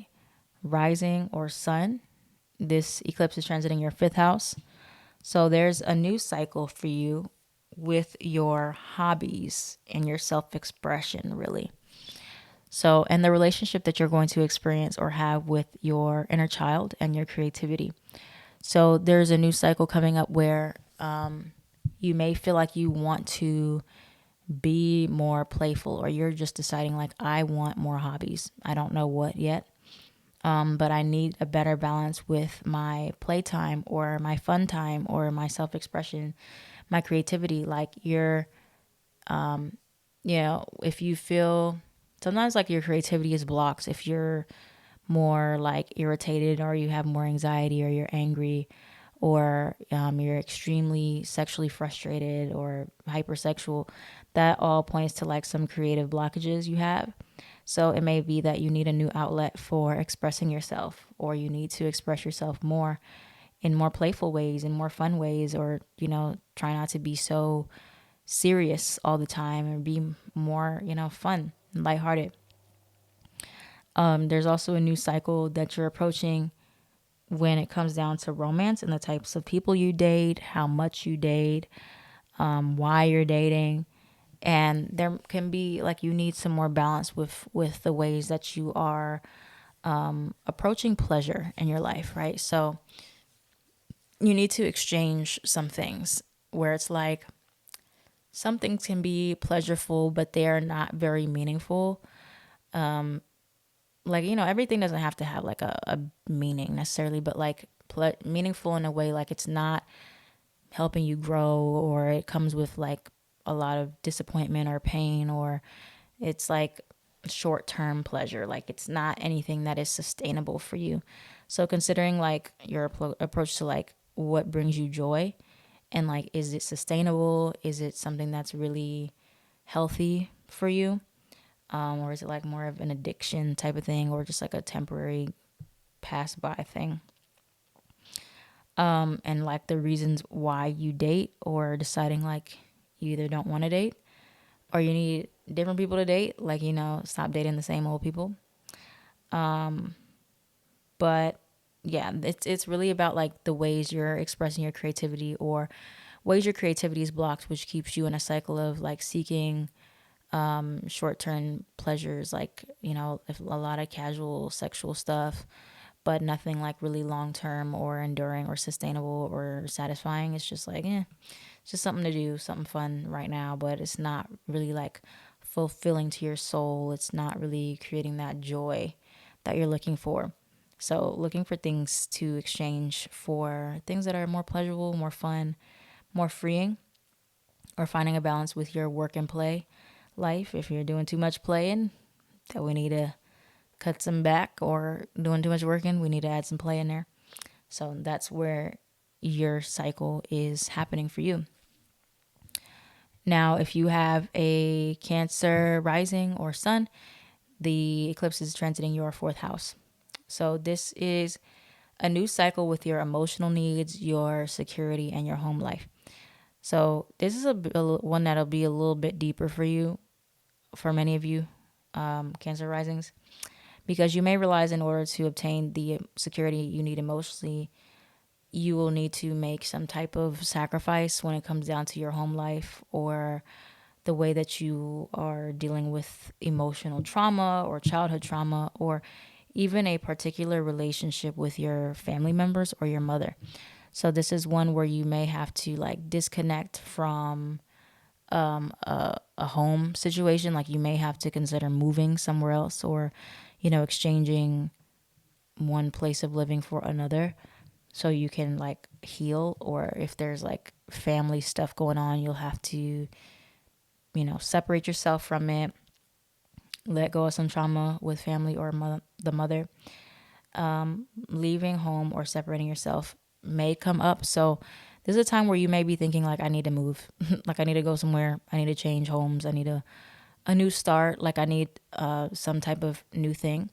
rising or sun, this eclipse is transiting your fifth house. So there's a new cycle for you with your hobbies and your self-expression, really. So, and the relationship that you're going to experience or have with your inner child and your creativity. So there's a new cycle coming up where you may feel like you want to be more playful, or you're just deciding like, I want more hobbies. I don't know what yet, but I need a better balance with my playtime or my fun time or my self-expression, my creativity. Like if you feel sometimes like your creativity is blocked, if you're more like irritated, or you have more anxiety, or you're angry, or you're extremely sexually frustrated or hypersexual, that all points to like some creative blockages you have. So it may be that you need a new outlet for expressing yourself, or you need to express yourself more in more playful ways, in more fun ways, or, try not to be so serious all the time, and be more, fun and lighthearted. There's also a new cycle that you're approaching when it comes down to romance and the types of people you date, how much you date, why you're dating. And there can be like, you need some more balance with the ways that you are approaching pleasure in your life, right? So you need to exchange some things where it's like, some things can be pleasurable, but they are not very meaningful. Like, everything doesn't have to have like a meaning necessarily, but like meaningful in a way, like it's not helping you grow, or it comes with like a lot of disappointment or pain, or it's like short-term pleasure. Like it's not anything that is sustainable for you. So considering like your approach to like what brings you joy, and like, is it sustainable? Is it something that's really healthy for you? Or is it like more of an addiction type of thing, or just like a temporary pass by thing? And like the reasons why you date, or deciding like you either don't want to date or you need different people to date, like, stop dating the same old people. But yeah, it's really about like the ways you're expressing your creativity, or ways your creativity is blocked, which keeps you in a cycle of like seeking short-term pleasures, like, if a lot of casual sexual stuff, but nothing like really long-term or enduring or sustainable or satisfying. It's just like, it's just something to do, something fun right now, but it's not really like fulfilling to your soul. It's not really creating that joy that you're looking for. So looking for things to exchange for things that are more pleasurable, more fun, more freeing, or finding a balance with your work and play life. If you're doing too much playing, that we need to cut some back, or doing too much working, we need to add some play in there. So that's where your cycle is happening for you. Now, if you have a Cancer rising or sun, the eclipse is transiting your fourth house. So this is a new cycle with your emotional needs, your security, and your home life. So this is one that'll be a little bit deeper for you, for many of you, Cancer risings, because you may realize in order to obtain the security you need emotionally, you will need to make some type of sacrifice when it comes down to your home life, or the way that you are dealing with emotional trauma or childhood trauma, or even a particular relationship with your family members or your mother. So this is one where you may have to like disconnect from a home situation. Like you may have to consider moving somewhere else, or, exchanging one place of living for another, so you can like heal. Or if there's like family stuff going on, you'll have to, separate yourself from it, let go of some trauma with family or the mother. Leaving home or separating yourself may come up. So this is a time where you may be thinking like, I need to move, like I need to go somewhere, I need to change homes, I need a new start, like I need some type of new thing.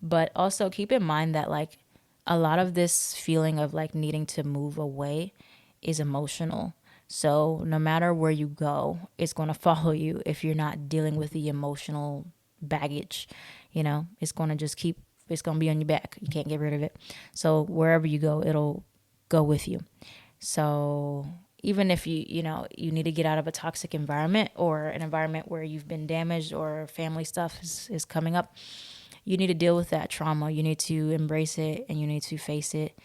But also keep in mind that like a lot of this feeling of like needing to move away is emotional. So no matter where you go, it's going to follow you if you're not dealing with the emotional baggage. It's going to it's going to be on your back. You can't get rid of it. So wherever you go, it'll go with you. So even if you need to get out of a toxic environment, or an environment where you've been damaged, or family stuff is coming up, you need to deal with that trauma. You need to embrace it, and you need to face it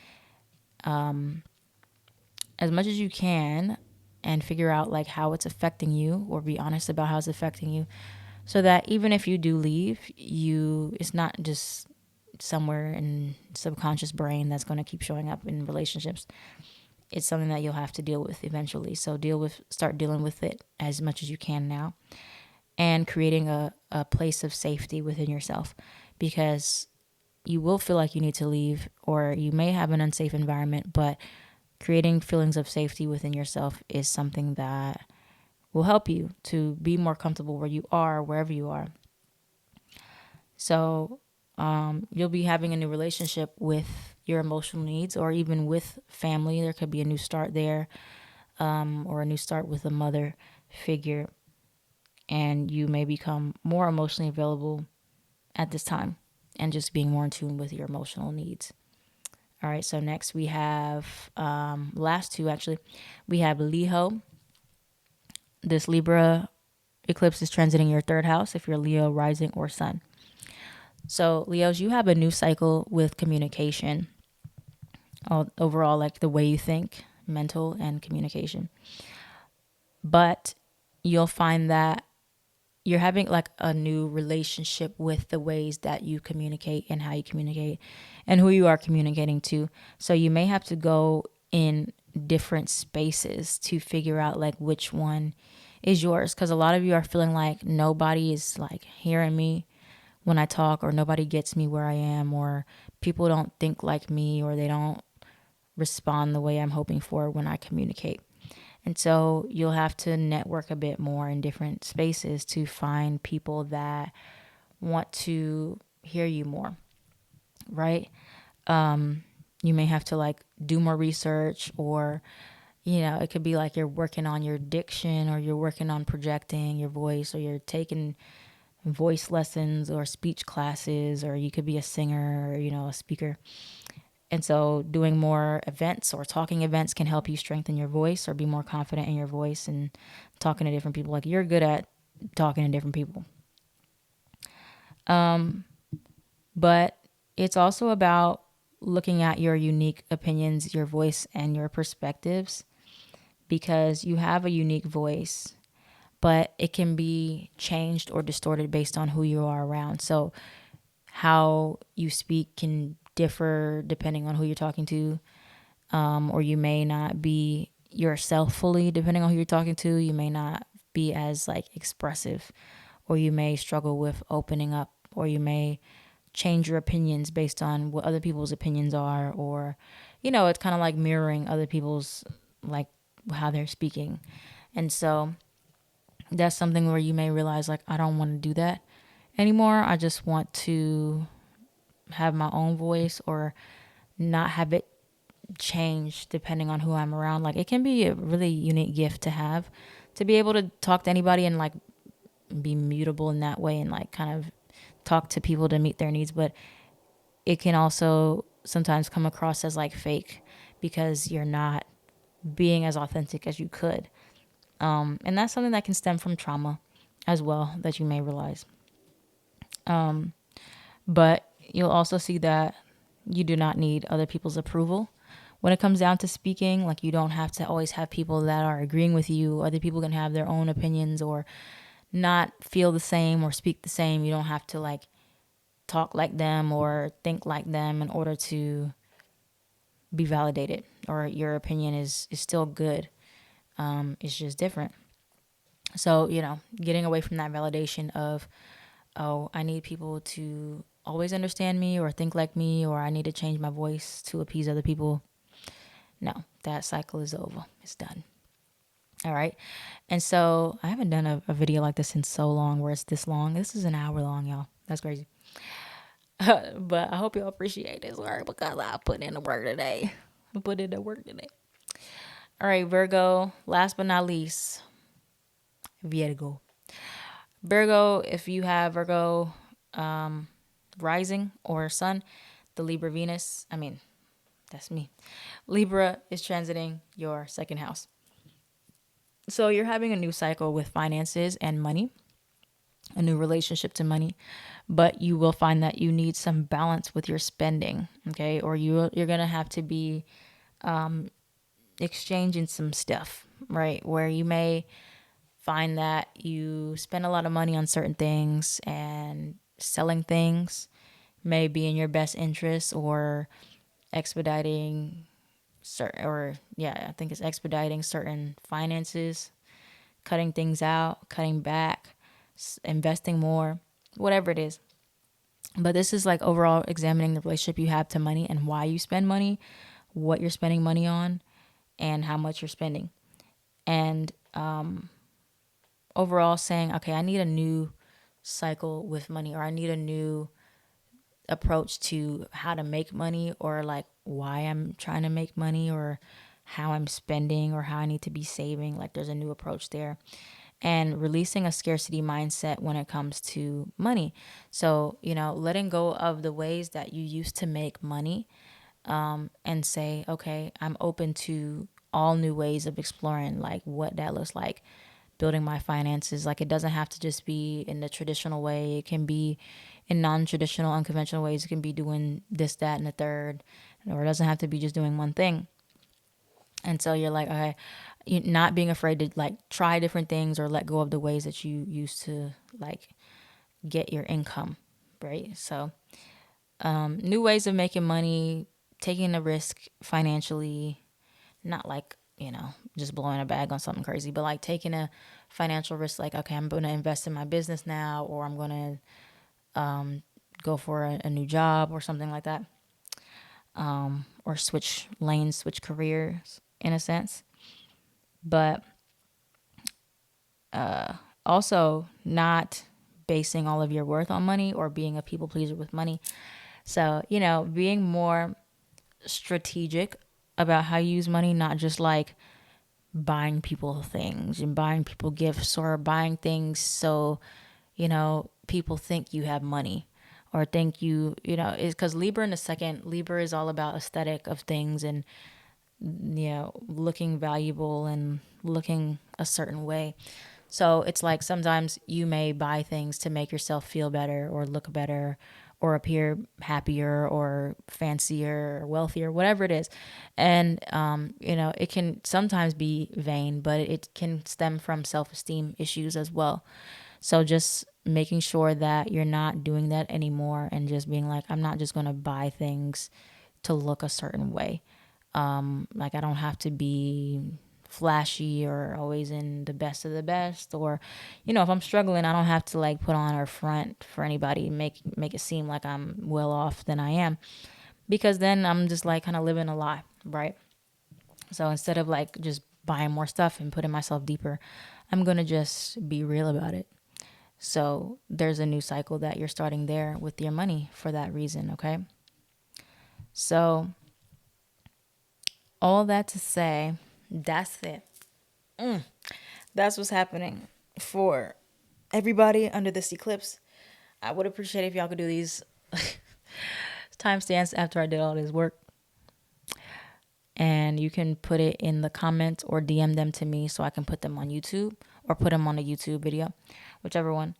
as much as you can, and figure out like how it's affecting you, or be honest about how it's affecting you, so that even if you do leave, it's not just somewhere in subconscious brain that's going to keep showing up in relationships. It's something that you'll have to deal with eventually. So start dealing with it as much as you can now, and creating a place of safety within yourself, because you will feel like you need to leave, or you may have an unsafe environment, but creating feelings of safety within yourself is something that will help you to be more comfortable where you are, wherever you are. So you'll be having a new relationship with your emotional needs, or even with family. There could be a new start there, or a new start with a mother figure. And you may become more emotionally available at this time, and just being more in tune with your emotional needs. All right, so next we have, last two actually, we have Leo. This Libra eclipse is transiting your third house if you're Leo rising or sun. So Leos, you have a new cycle with communication. Overall, like the way you think, mental and communication. But you'll find that you're having like a new relationship with the ways that you communicate, and how you communicate, and who you are communicating to. So you may have to go in different spaces to figure out like which one is yours, because a lot of you are feeling like nobody is like hearing me when I talk, or nobody gets me where I am, or people don't think like me, or they don't respond the way I'm hoping for when I communicate. And so you'll have to network a bit more in different spaces to find people that want to hear you more, right? You may have to like do more research, or it could be like you're working on your diction, or you're working on projecting your voice, or you're taking voice lessons or speech classes, or you could be a singer, or a speaker. And so doing more events or talking events can help you strengthen your voice or be more confident in your voice and talking to different people. Like, you're good at talking to different people. But it's also about looking at your unique opinions, your voice, and your perspectives, because you have a unique voice, but it can be changed or distorted based on who you are around. So how you speak can differ depending on who you're talking to, or you may not be yourself fully depending on who you're talking to. You may not be as like expressive, or you may struggle with opening up, or you may change your opinions based on what other people's opinions are, or it's kind of like mirroring other people's, like, how they're speaking. And so that's something where you may realize, like, I don't want to do that anymore. I just want to have my own voice, or not have it change depending on who I'm around. Like, it can be a really unique gift to have, to be able to talk to anybody and like be mutable in that way, and like kind of talk to people to meet their needs. But it can also sometimes come across as like fake, because you're not being as authentic as you could. And that's something that can stem from trauma as well, that you may realize. But you'll also see that you do not need other people's approval when it comes down to speaking. Like, you don't have to always have people that are agreeing with you. Other people can have their own opinions, or not feel the same or speak the same. You don't have to like talk like them or think like them in order to be validated, or your opinion is still good. It's just different. So, getting away from that validation of, oh, I need people to always understand me or think like me, or I need to change my voice to appease other people. No, that cycle is over. It's done. All right. And so I haven't done a video like this in so long, where it's this long. This is an hour long, y'all. That's crazy. But I hope y'all appreciate this work, because I put in the work today. All right, Virgo. Last but not least, Virgo. Virgo, if you have Virgo rising or sun, the Libra Venus, that's me. Libra is transiting your second house. So you're having a new cycle with finances and money, a new relationship to money, but you will find that you need some balance with your spending, okay? Or you're going to have to be exchanging some stuff, right? Where you may find that you spend a lot of money on certain things, and selling things may be in your best interest, or expediting I think it's expediting certain finances, cutting things out, cutting back, investing more, whatever it is. But this is like overall examining the relationship you have to money, and why you spend money, what you're spending money on, and how much you're spending. And overall saying, okay, I need a new cycle with money, or I need a new approach to how to make money, or like why I'm trying to make money, or how I'm spending, or how I need to be saving. Like, there's a new approach there. And releasing a scarcity mindset when it comes to money. So, letting go of the ways that you used to make money, and say, okay, I'm open to all new ways of exploring, like what that looks like, building my finances. Like, it doesn't have to just be in the traditional way. It can be in non-traditional, unconventional ways. It can be doing this, that, and the third, or it doesn't have to be just doing one thing. And so you're like, okay, you're not being afraid to like try different things, or let go of the ways that you used to like get your income, right? So new ways of making money, taking a risk financially, not like, just blowing a bag on something crazy, but like taking a financial risk, like, okay, I'm going to invest in my business now, or I'm going to go for a new job or something like that, or switch lanes, switch careers in a sense. But also not basing all of your worth on money or being a people pleaser with money. So, you know, being more strategic about how you use money, not just like buying people things and buying people gifts or buying things so, you know, people think you have money or think you know, is because Libra in the second, Libra is all about aesthetic of things and, you know, looking valuable and looking a certain way. So it's like sometimes you may buy things to make yourself feel better or look better or appear happier or fancier or wealthier, whatever it is. And, you know, it can sometimes be vain, but it can stem from self-esteem issues as well. So just making sure that you're not doing that anymore and just being like, I'm not just going to buy things to look a certain way. Like I don't have to be flashy or always in the best of the best, or, you know, if I'm struggling, I don't have to like put on or front for anybody, make it seem like I'm well off than I am, because then I'm just like kind of living a lie, right? So instead of like just buying more stuff and putting myself deeper, I'm going to just be real about it. So there's a new cycle that you're starting there with your money for that reason, okay? So all that to say, that's it. That's what's happening for everybody under this eclipse. I would appreciate if y'all could do these timestamps after I did all this work. And you can put it in the comments or DM them to me so I can put them on YouTube or put them on a YouTube video, whichever one.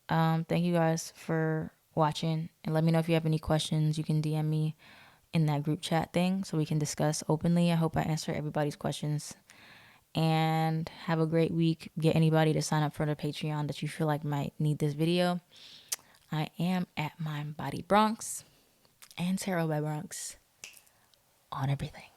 Thank you guys for watching. And let me know if you have any questions. You can DM me in that group chat thing so we can discuss openly. I hope I answer everybody's questions. And have a great week. Get anybody to sign up for the Patreon that you feel like might need this video. I am at Mind Body Bronx and Tarot by Bronx on everything.